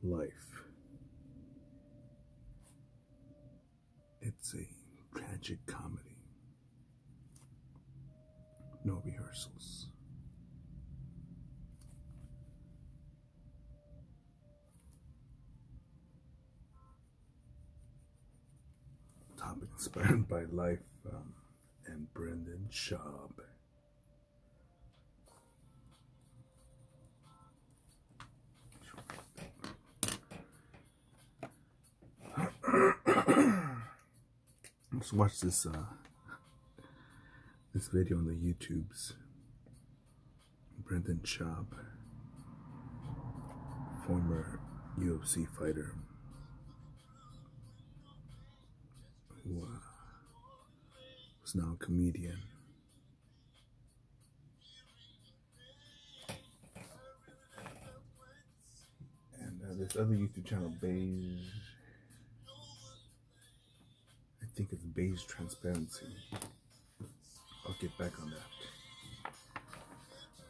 life. It's a tragic comedy. No rehearsals. Topic inspired by life and Brendan Schaub. Let's watch this this video on the YouTubes. Brendan Schaub, former UFC fighter, who was now a comedian. And this other YouTube channel, Beige, I think it's Beige Transparency. I'll get back on that.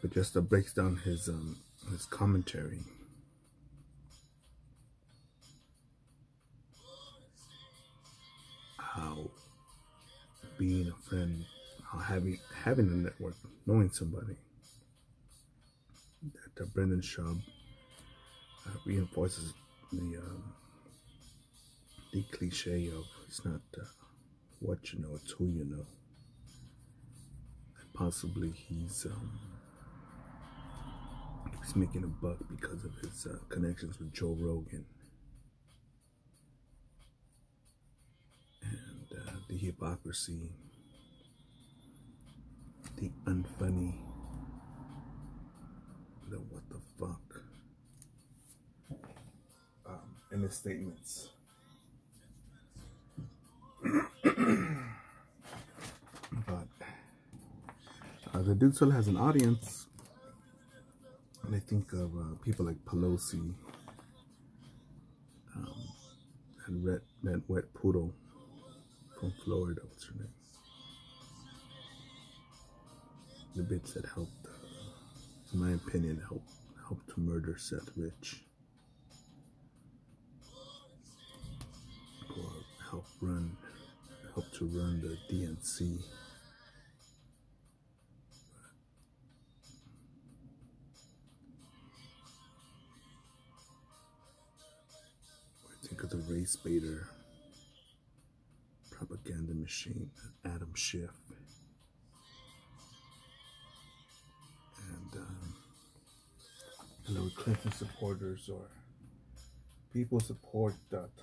But just breaks down his commentary. How being a friend, how having a network, knowing somebody, that Brendan Schaub reinforces the cliche of it's not what you know, it's who you know. And possibly he's making a buck because of his connections with Joe Rogan. And the hypocrisy, the unfunny, the what the fuck in his statements. But the dude still has an audience. And I think of people like Pelosi and that wet poodle from Florida. What's her name? The bitch that helped, in my opinion, helped to murder Seth Rich, or helped to run the DNC. Think of the race baiter propaganda machine, Adam Schiff, and Hillary Clinton supporters, or people support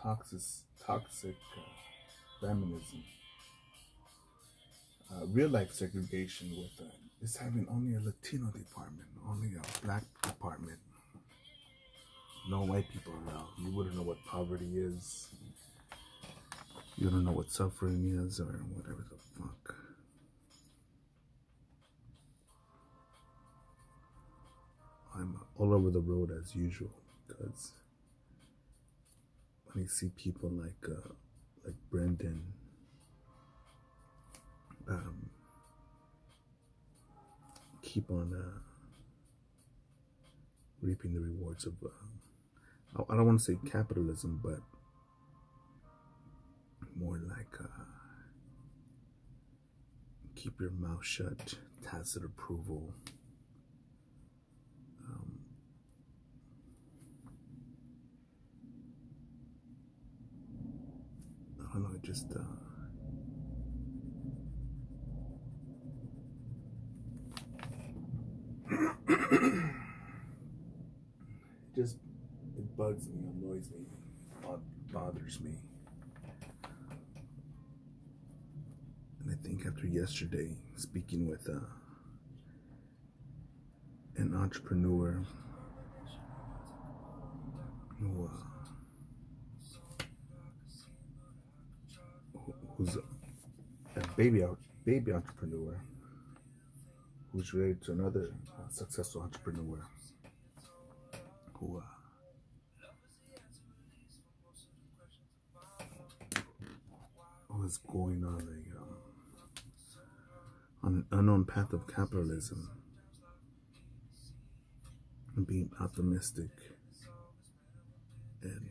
toxic feminism, real life segregation with it's having only a Latino department, only a black department. No white people around. You wouldn't know what poverty is. You don't know what suffering is, or whatever the fuck. I'm all over the road as usual, because when I see people like Brendan, keep on reaping the rewards of I don't want to say capitalism, but more like keep your mouth shut, tacit approval. I don't know, it just it bugs me, annoys me, bothers me. And I think after yesterday, speaking with an entrepreneur who's a baby entrepreneur who's related to another successful entrepreneur who was going on an unknown path of capitalism and being optimistic and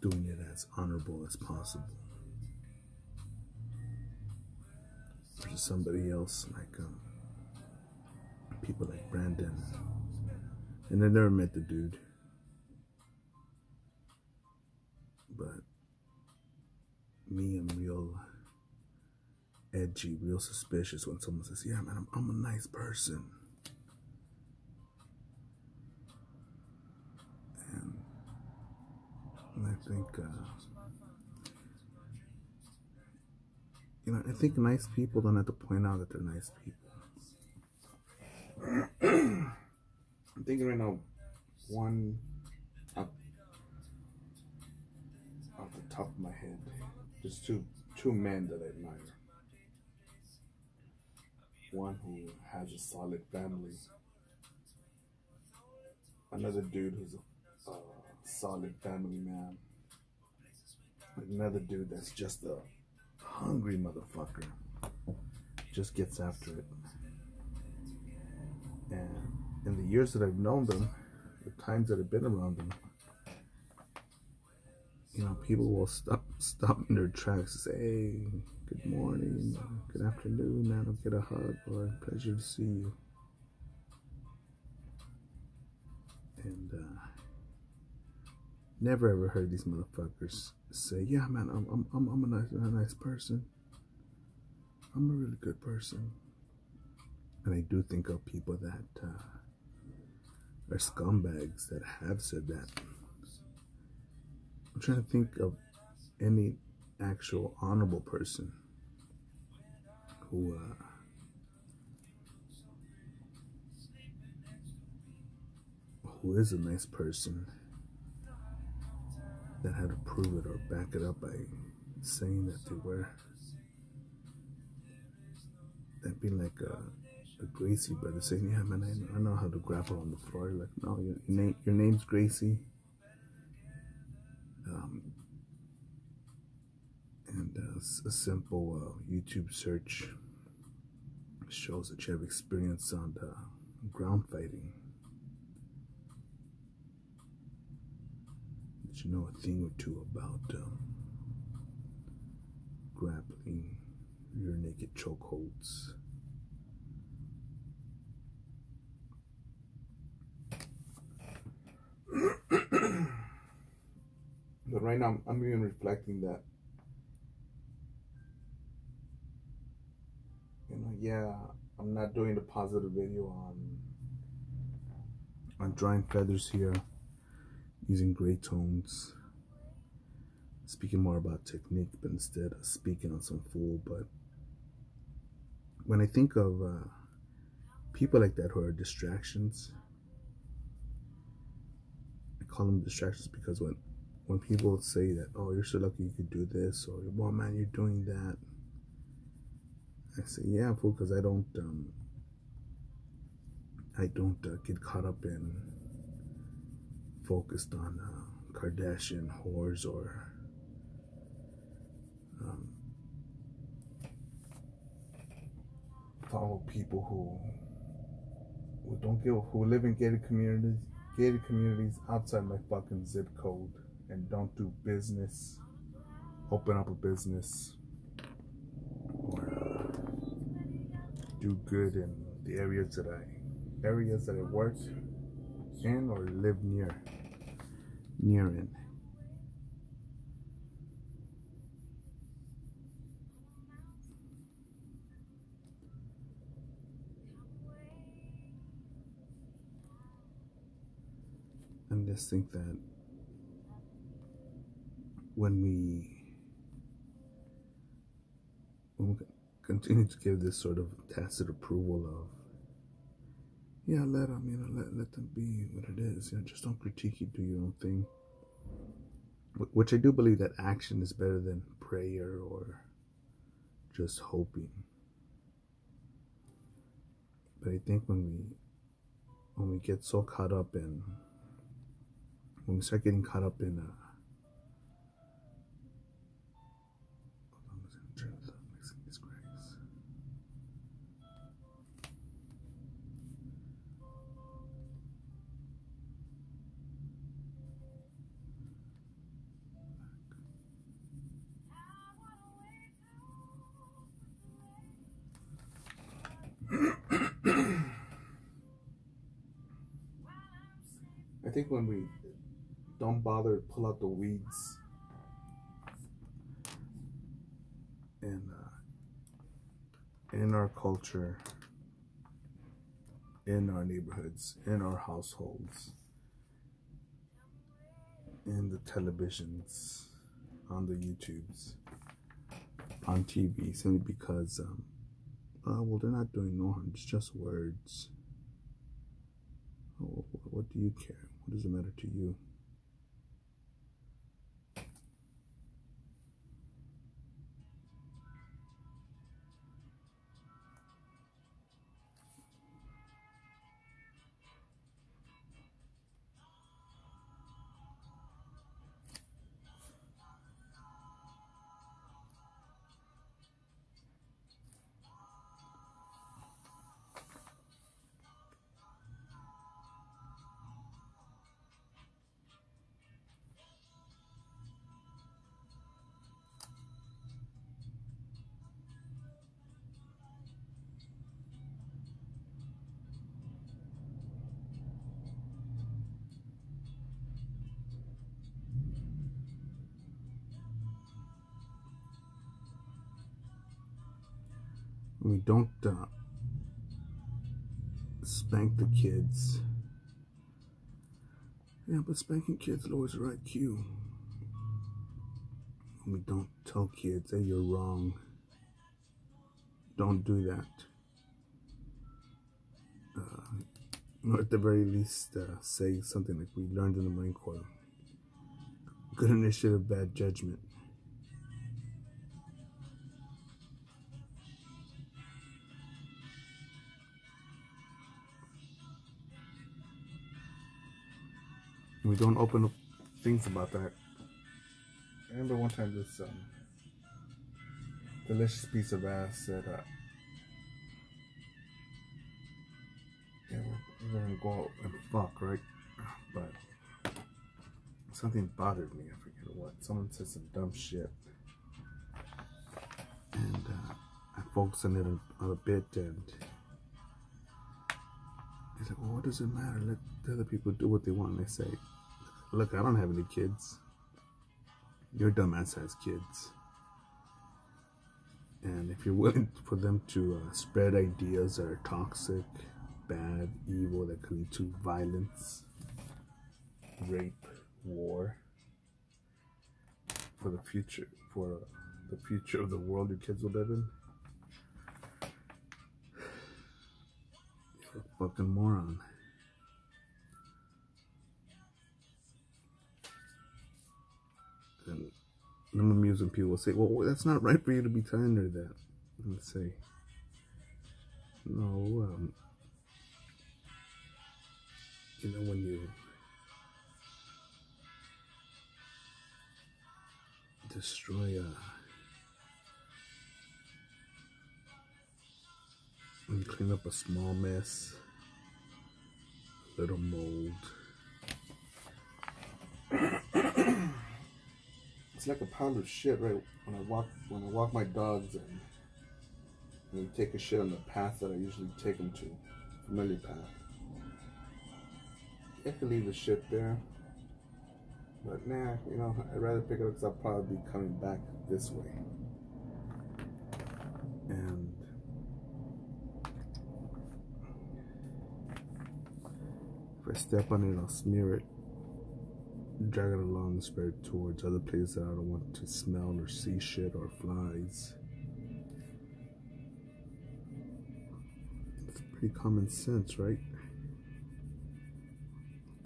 doing it as honorable as possible. Versus somebody else like people like Brandon, and I never met the dude, but me, I'm real edgy, real suspicious when someone says, yeah man, I'm a nice person. And I think I think nice people don't have to point out that they're nice people. I'm thinking right now, one off the top of my head, just two men that I admire. One who has a solid family. Another dude who's a solid family man. Another dude that's just a hungry motherfucker. Just gets after it. And in the years that I've known them, the times that I've been around them, people will stop in their tracks and say, hey, good morning, good afternoon, man, I'll get a hug, or pleasure to see you. And never ever heard these motherfuckers say, yeah man, I'm a nice person. I'm a really good person. And I do think of people that are scumbags that have said that. I'm trying to think of any actual honorable person who is a nice person that had to prove it or back it up by saying that they were. That'd be like a Gracie brother saying, yeah man, I know how to grapple on the floor. Like, no, your name's Gracie. And a simple YouTube search shows that you have experience on ground fighting. That you know a thing or two about grappling, rear naked chokeholds. But right now, I'm even reflecting that, yeah, I'm not doing the positive video on drawing feathers here, using gray tones, speaking more about technique, but instead of speaking on some fool. But when I think of people like that who are distractions, I call them distractions because when people say that, oh, you're so lucky you could do this, or, well, man, you're doing that, I say, yeah, fool, because I don't get caught up in focused on Kardashian whores or follow people who live in gated communities outside my fucking zip code and don't do business, open up a business, or do good in the areas that I work in or live near in. And just think that when we continue to give this sort of tacit approval of, yeah, let them, let them be what it is. Just don't critique it, do your own thing. Which I do believe that action is better than prayer or just hoping. But I think when we get so caught up in, when we start getting caught up in think when we don't bother to pull out the weeds in our culture, in our neighborhoods, in our households, in the televisions, on the YouTubes, on TV, simply because, well, they're not doing no harm. It's just words. Oh, what do you care? What does it matter to you? We don't spank the kids. Yeah, but spanking kids lowers their IQ. We don't tell kids, hey, you're wrong. Don't do that. Or at the very least, say something like we learned in the Marine Corps. Good initiative, bad judgment. We don't open up things about that. I remember one time this delicious piece of ass said, yeah, we're gonna go out and fuck, right? But something bothered me. I forget what. Someone said some dumb shit, and I focused on it on a bit, and he's like, well, what does it matter? Let the other people do what they want. And I say, look, I don't have any kids. Your dumbass has kids. And if you're willing for them to spread ideas that are toxic, bad, evil, that could lead to violence, rape, war, for the future of the world your kids will live in, you're a fucking moron. And I'm amused when people will say, well, that's not right for you to be telling her that. And I say, no, you know, when you destroy when you clean up a small mess, little mold, it's like a pound of shit, right? When I walk my dogs and take a shit on the path that I usually take them to, familiar path. I can leave the shit there, but nah, you know, I'd rather pick it up because I'll probably be coming back this way. And if I step on it, I'll smear it, drag it along and spread it towards other places that I don't want to smell or see shit or flies. It's pretty common sense, right?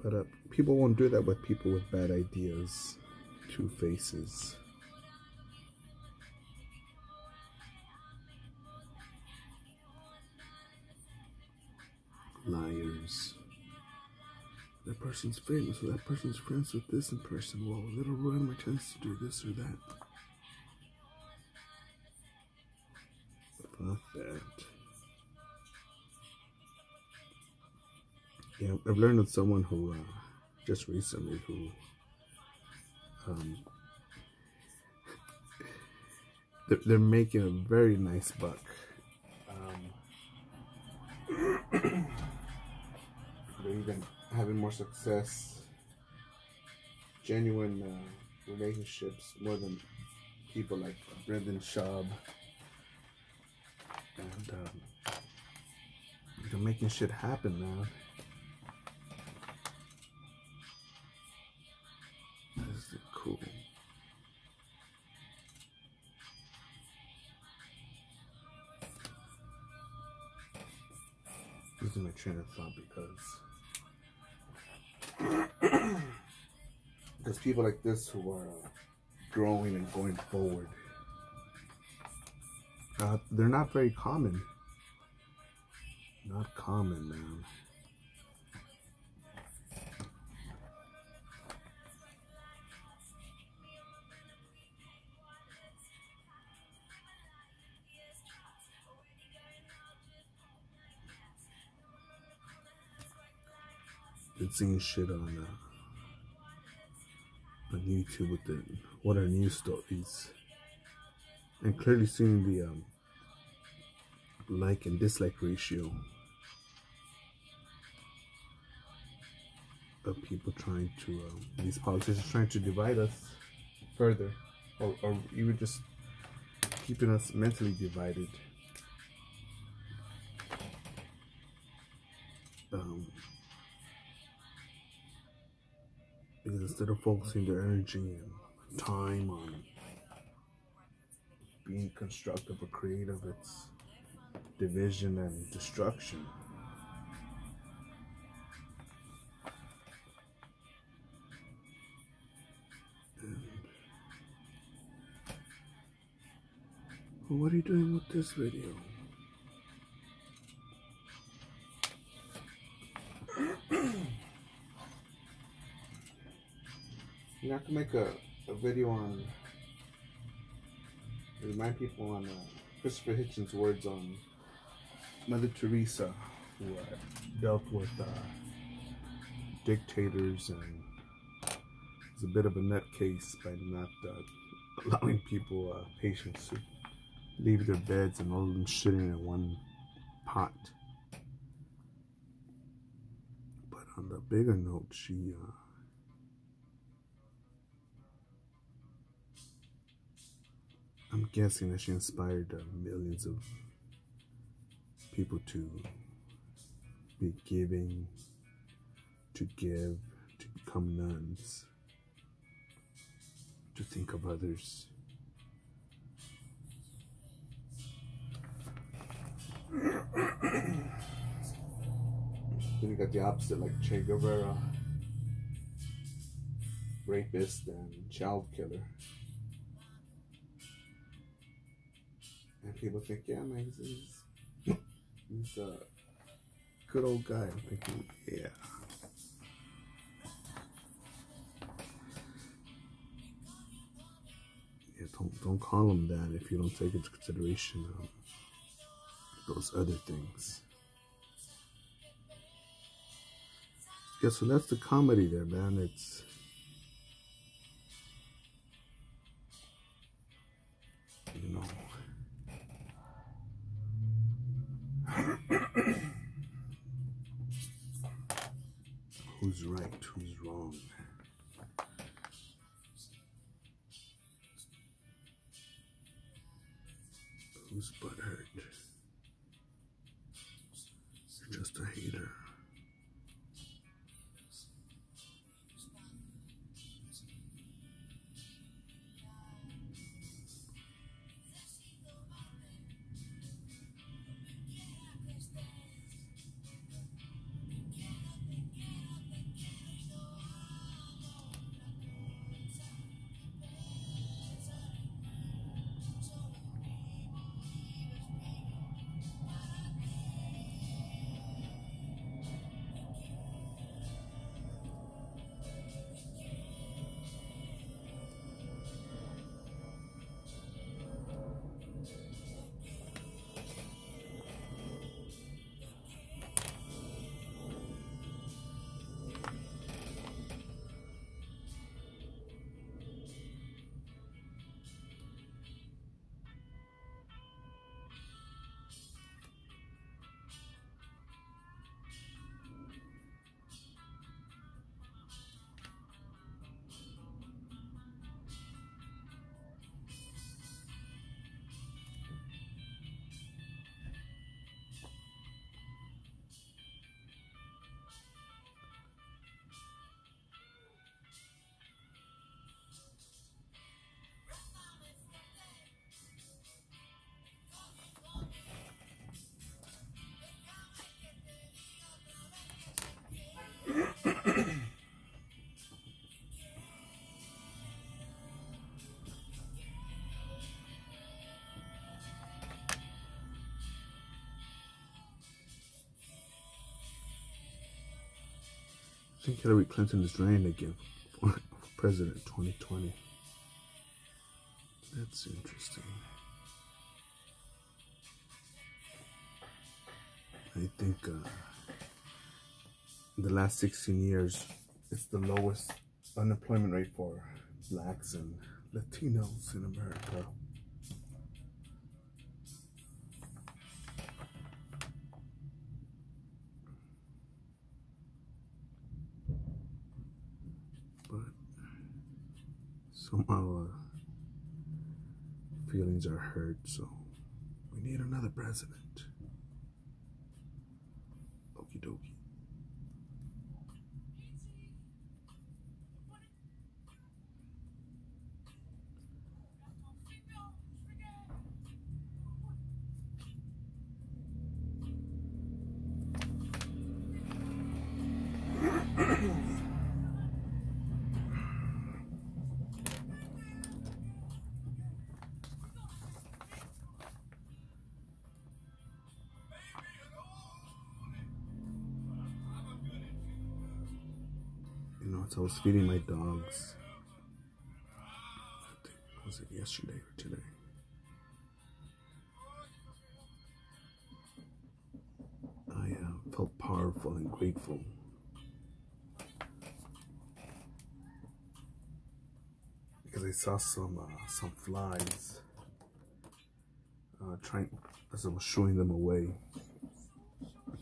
But people won't do that with people with bad ideas, two faces. Liars. That person's famous, or that person's friends with this person. Well, it'll ruin my chance to do this or that. Fuck that. Yeah, I've learned of someone who, just recently, who, they're making a very nice buck. They're even having more success genuine relationships more than people like Brendan Schaub. And they're making shit happen, man. This is cool. Losing my train of thought because people like this who are growing and going forward, they're not very common. Not common, man. Been seeing shit on YouTube with the what are news stories, and clearly seeing the like and dislike ratio of people trying to these politicians trying to divide us further, or even just keeping us mentally divided. Because instead of focusing their energy and time on being constructive or creative, it's division and destruction. And what are you doing with this video? You have to make a video on, remind people on Christopher Hitchens' words on Mother Teresa, who dealt with dictators and was a bit of a nutcase by not allowing people, patients, to leave their beds and all of them shitting in one pot. But on the bigger note, she I'm guessing that she inspired millions of people to be giving, to give, to become nuns, to think of others. Then you got the opposite, like Che Guevara, rapist and child killer. And people think, yeah, man, he's a good old guy. I'm thinking, yeah. Yeah, don't call him that if you don't take into consideration those other things. Yeah, so that's the comedy there, man. It's you know. Who's right? Who's wrong? Who's butthurt? You're just a hater. think Hillary Clinton is running again for president 2020. That's interesting. I think in the last 16 years, it's the lowest unemployment rate for blacks and Latinos in America. But somehow feelings are hurt, so we need another president. Okie dokie. You know, as I was feeding my dogs, I think, was it yesterday or today? I felt powerful and grateful. Because I saw some flies trying, as I was shooing them away,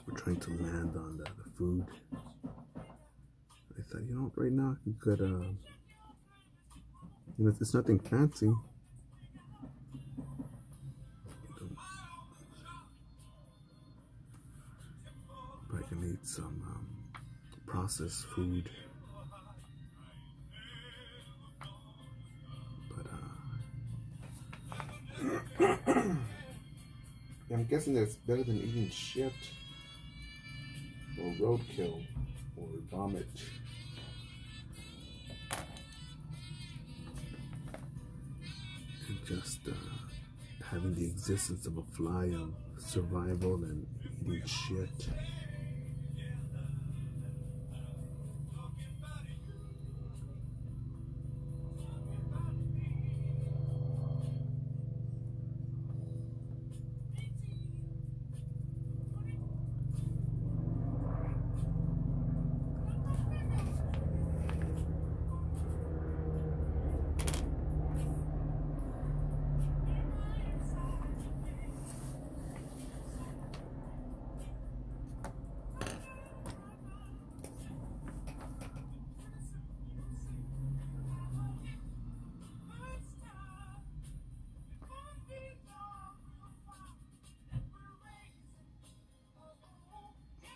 were trying to land on the food. I thought, you know, right now you could, you know, it's nothing fancy. But I can eat some processed food. I'm guessing that it's better than eating shit or roadkill or vomit. And just having the existence of a fly of survival and eating shit.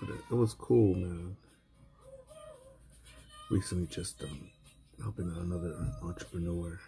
But it was cool, man. Recently just helping out another entrepreneur.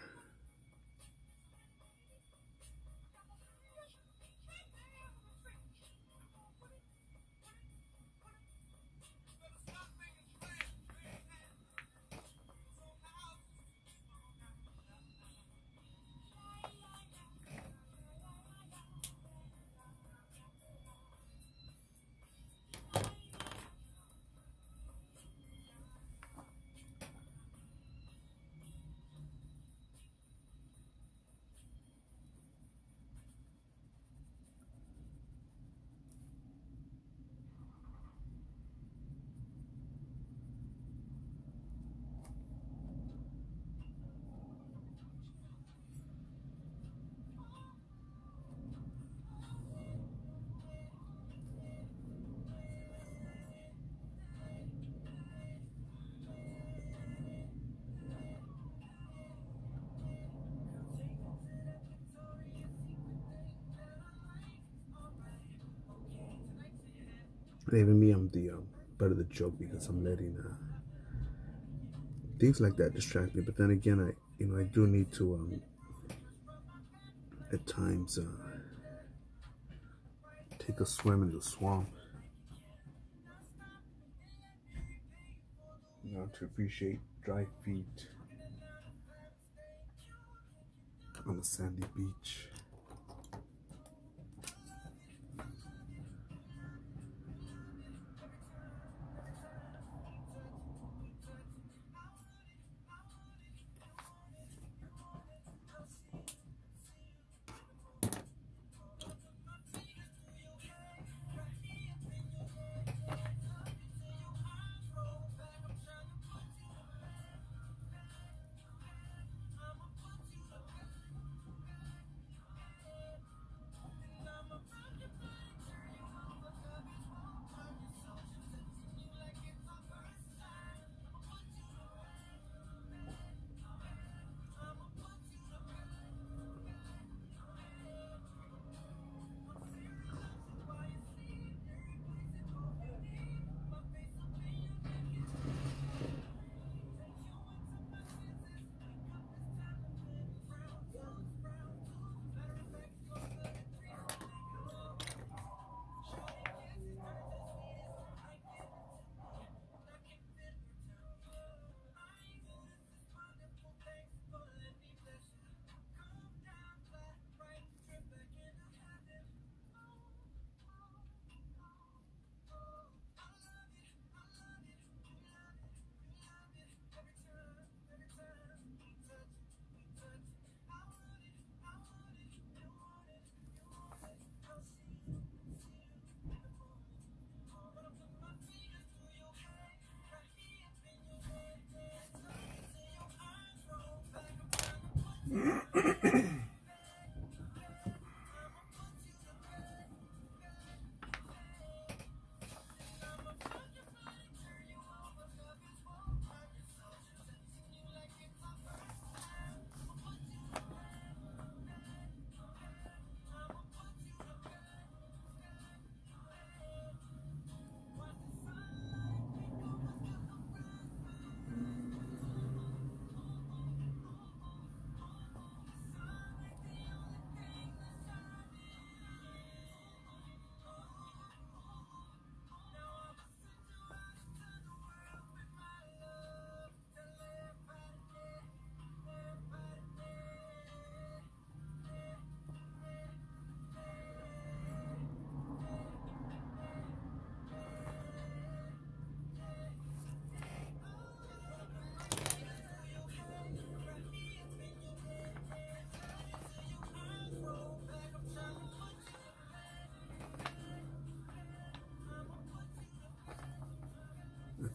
Even me, I'm the butt of the joke because I'm letting things like that distract me. But then again, I do need to at times take a swim in the swamp, you know, to appreciate dry feet on a sandy beach.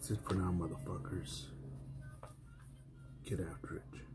That's it for now, motherfuckers. Get after it.